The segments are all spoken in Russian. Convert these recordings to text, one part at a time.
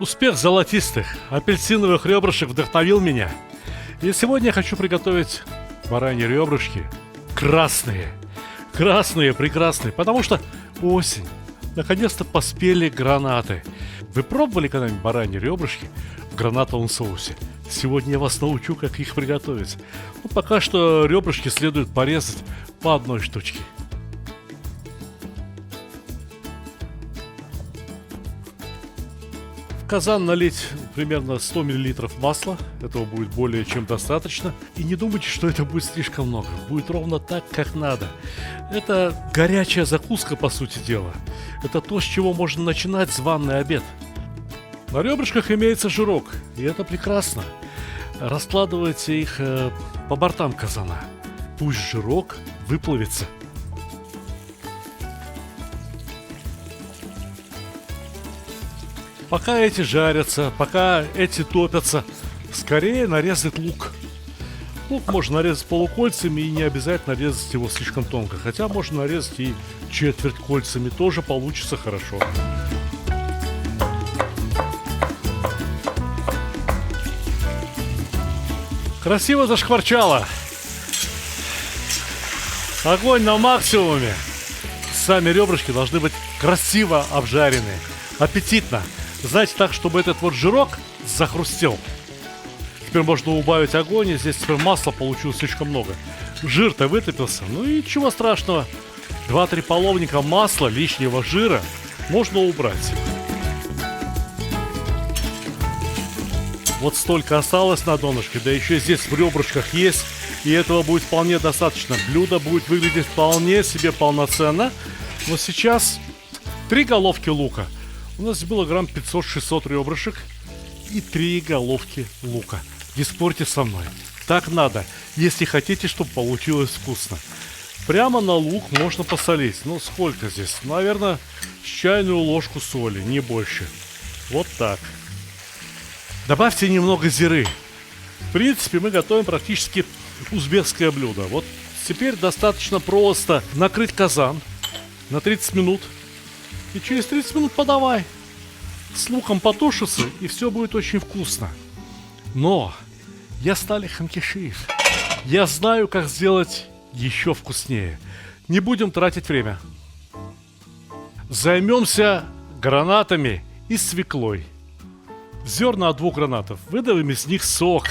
Успех золотистых апельсиновых ребрышек вдохновил меня. И сегодня я хочу приготовить бараньи ребрышки красные. Красные, прекрасные, потому что осень. Наконец-то поспели гранаты. Вы пробовали когда-нибудь бараньи ребрышки в гранатовом соусе? Сегодня я вас научу, как их приготовить. Пока что ребрышки следует порезать по одной штучке. В казан налить примерно 100 мл масла. Этого будет более чем достаточно. И не думайте, что это будет слишком много. Будет ровно так, как надо. Это горячая закуска, по сути дела. Это то, с чего можно начинать званый обед. На ребрышках имеется жирок, и это прекрасно. Раскладывайте их по бортам казана. Пусть жирок выплавится. Пока эти жарятся, пока эти топятся, скорее нарезать лук. Лук можно нарезать полукольцами и не обязательно резать его слишком тонко. Хотя можно нарезать и четверть кольцами, тоже получится хорошо. Красиво зашкварчало. Огонь на максимуме. Сами ребрышки должны быть красиво обжаренные. Аппетитно. Знаете, так, чтобы этот вот жирок захрустел. Теперь можно убавить огонь, и здесь теперь масла получилось слишком много. Жир-то вытопился, ну и ничего страшного. 2-3 половника масла, лишнего жира можно убрать. Вот столько осталось на донышке, да еще здесь в ребрышках есть, и этого будет вполне достаточно. Блюдо будет выглядеть вполне себе полноценно. Но сейчас 3 головки лука. У нас было грамм 500-600 ребрышек и 3 головки лука. Не спорьте со мной. Так надо, если хотите, чтобы получилось вкусно. Прямо на лук можно посолить. Ну, сколько здесь? Наверное, с чайную ложку соли, не больше. Вот так. Добавьте немного зиры. В принципе, мы готовим практически узбекское блюдо. Вот теперь достаточно просто накрыть казан на 30 минут. И через 30 минут подавай. С луком потушится, и все будет очень вкусно. Но я Сталих Хамкишиев. Я знаю, как сделать еще вкуснее. Не будем тратить время. Займемся гранатами и свеклой. Зерна от 2 гранатов. Выдавим из них сок.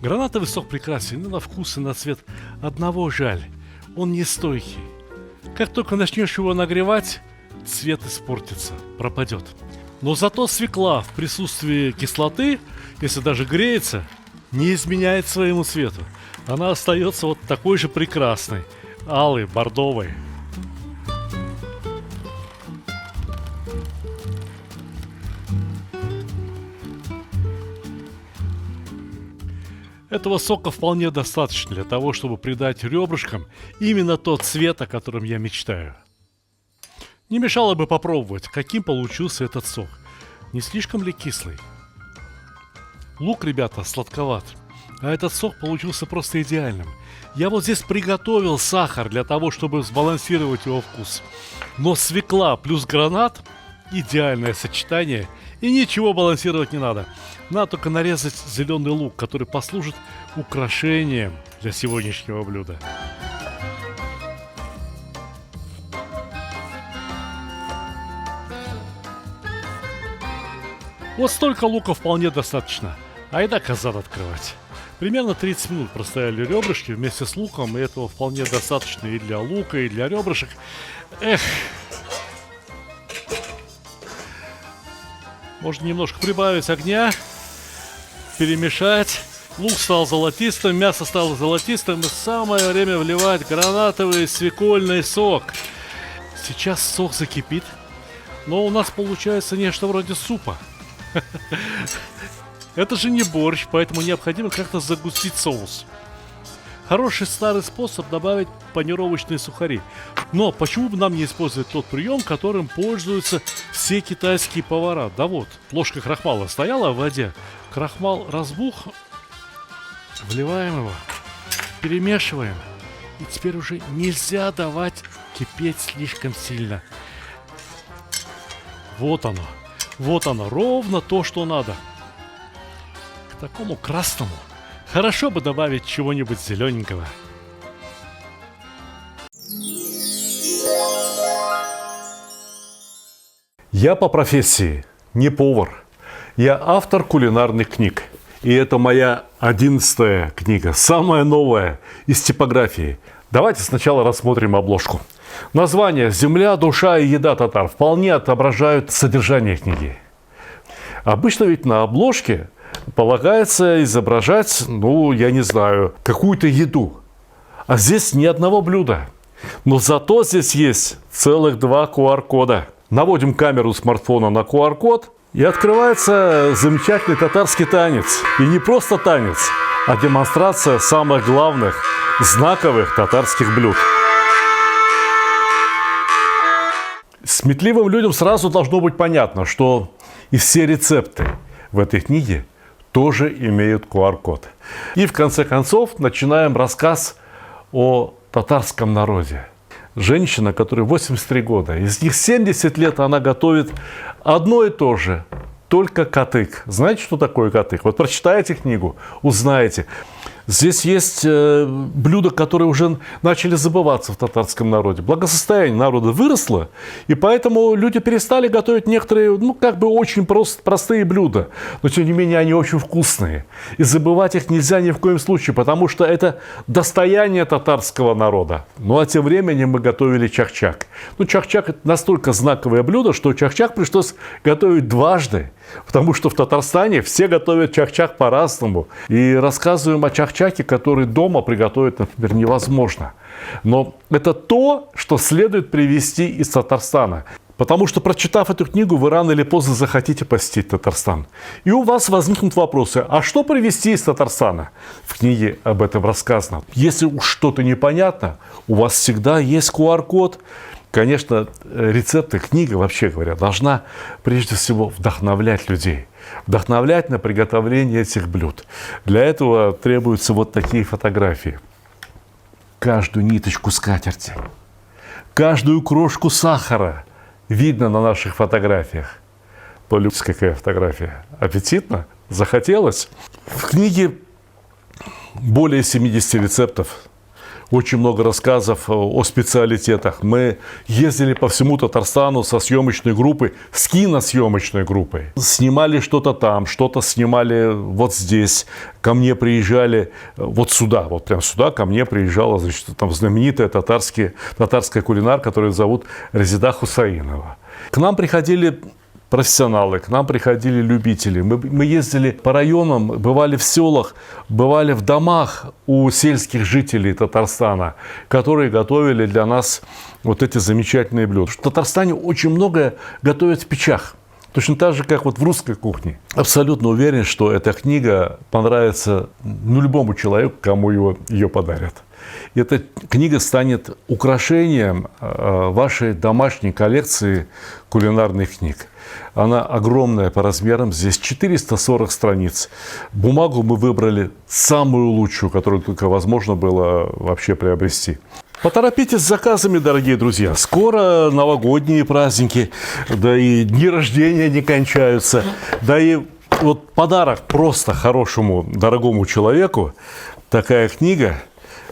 Гранатовый сок прекрасен, и на вкус, и на цвет. Одного жаль, он не стойкий. Как только начнешь его нагревать, цвет испортится, пропадет. Но зато свекла в присутствии кислоты, если даже греется, не изменяет своему цвету. Она остается вот такой же прекрасной, алой, бордовой. Этого сока вполне достаточно для того, чтобы придать ребрышкам именно тот цвет, о котором я мечтаю. Не мешало бы попробовать, каким получился этот сок. Не слишком ли кислый? Лук, ребята, сладковат. А этот сок получился просто идеальным. Я вот здесь приготовил сахар для того, чтобы сбалансировать его вкус. Но свекла плюс гранат – идеальное сочетание. И ничего балансировать не надо. Надо только нарезать зеленый лук, который послужит украшением для сегодняшнего блюда. Вот столько лука вполне достаточно. Айда казан открывать. Примерно 30 минут простояли ребрышки вместе с луком, и этого вполне достаточно и для лука, и для ребрышек. Эх! Можно немножко прибавить огня, перемешать. Лук стал золотистым, мясо стало золотистым, и самое время вливать гранатовый свекольный сок. Сейчас сок закипит, но у нас получается нечто вроде супа. Это же не борщ, поэтому необходимо как-то загустить соус. Хороший старый способ добавить панировочные сухари. Но почему бы нам не использовать тот прием, которым пользуются все китайские повара? Да вот, ложка крахмала стояла в воде, крахмал разбух, Вливаем его, перемешиваем. И теперь уже нельзя давать кипеть слишком сильно. Вот оно, ровно то, что надо. К такому красному хорошо бы добавить чего-нибудь зелененького. Я по профессии не повар. Я автор кулинарных книг. И это моя 11-я книга, самая новая из типографии. Давайте сначала рассмотрим обложку. Название «Земля, душа и еда татар» вполне отображают содержание книги. Обычно ведь на обложке полагается изображать, я не знаю, какую-то еду. А здесь ни одного блюда. Но зато здесь есть целых 2 QR-кода. Наводим камеру смартфона на QR-код, и открывается замечательный татарский танец. И не просто танец, а демонстрация самых главных, знаковых татарских блюд. Сметливым людям сразу должно быть понятно, что и все рецепты в этой книге тоже имеют QR-код. И в конце концов начинаем рассказ о татарском народе. Женщина, которой 83 года, из них 70 лет она готовит одно и то же, только катык. Знаете, что такое катык? Вот прочитайте книгу, узнаете. Здесь есть блюда, которые уже начали забываться в татарском народе. Благосостояние народа выросло, и поэтому люди перестали готовить некоторые, очень простые блюда. Но, тем не менее, они очень вкусные. И забывать их нельзя ни в коем случае, потому что это достояние татарского народа. А тем временем мы готовили чахчак. Чахчак – это настолько знаковое блюдо, что чахчак пришлось готовить дважды. Потому что в Татарстане все готовят чахчак по-разному. И рассказываем о чахчаке, который дома приготовить, например, невозможно. Но это то, что следует привезти из Татарстана. Потому что, прочитав эту книгу, вы рано или поздно захотите посетить Татарстан. И у вас возникнут вопросы, а что привезти из Татарстана? В книге об этом рассказано. Если уж что-то непонятно, у вас всегда есть QR-код. Конечно, рецепты, книга, вообще говоря, должна прежде всего вдохновлять людей. Вдохновлять на приготовление этих блюд. Для этого требуются вот такие фотографии. Каждую ниточку скатерти, каждую крошку сахара видно на наших фотографиях. Полюбуйтесь, какая фотография. Аппетитно? Захотелось? В книге более 70 рецептов. Очень много рассказов о специалитетах. Мы ездили по всему Татарстану со съемочной группой, с киносъемочной группой. Снимали что-то там, что-то снимали вот здесь. Ко мне приезжали вот сюда, вот прям сюда ко мне приезжала, там знаменитая татарская кулинар, которую зовут Резида Хусаинова. К нам приходили профессионалы, к нам приходили любители. Мы ездили по районам, бывали в селах, бывали в домах у сельских жителей Татарстана, которые готовили для нас вот эти замечательные блюда. В Татарстане очень многое готовят в печах. Точно так же, как вот в русской кухне. Абсолютно уверен, что эта книга понравится любому человеку, кому ее подарят. И эта книга станет украшением вашей домашней коллекции кулинарных книг. Она огромная по размерам, здесь 440 страниц. Бумагу мы выбрали самую лучшую, которую только возможно было вообще приобрести. Поторопитесь с заказами, дорогие друзья. Скоро новогодние праздники, да и дни рождения не кончаются. Да и вот подарок просто хорошему, дорогому человеку, такая книга,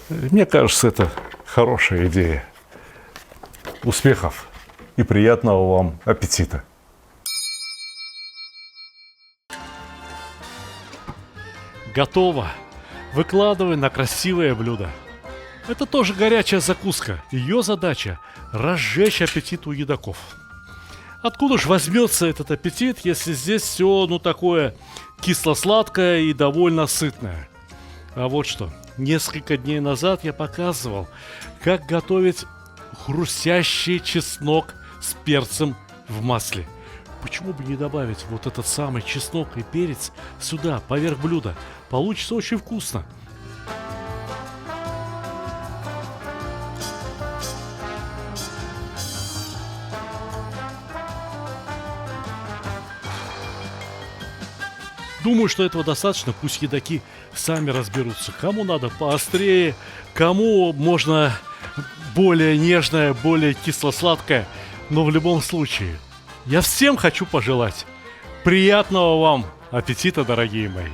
мне кажется, это хорошая идея. Успехов и приятного вам аппетита. Готово. Выкладывай на красивое блюдо. Это тоже горячая закуска. Ее задача – разжечь аппетит у едоков. Откуда ж возьмется этот аппетит, если здесь все, такое кисло-сладкое и довольно сытное? А вот что. Несколько дней назад я показывал, как готовить хрустящий чеснок с перцем в масле. Почему бы не добавить вот этот самый чеснок и перец сюда, поверх блюда? Получится очень вкусно. Думаю, что этого достаточно, пусть едоки сами разберутся. Кому надо поострее, кому можно более нежное, более кисло-сладкое. Но в любом случае, я всем хочу пожелать приятного вам аппетита, дорогие мои.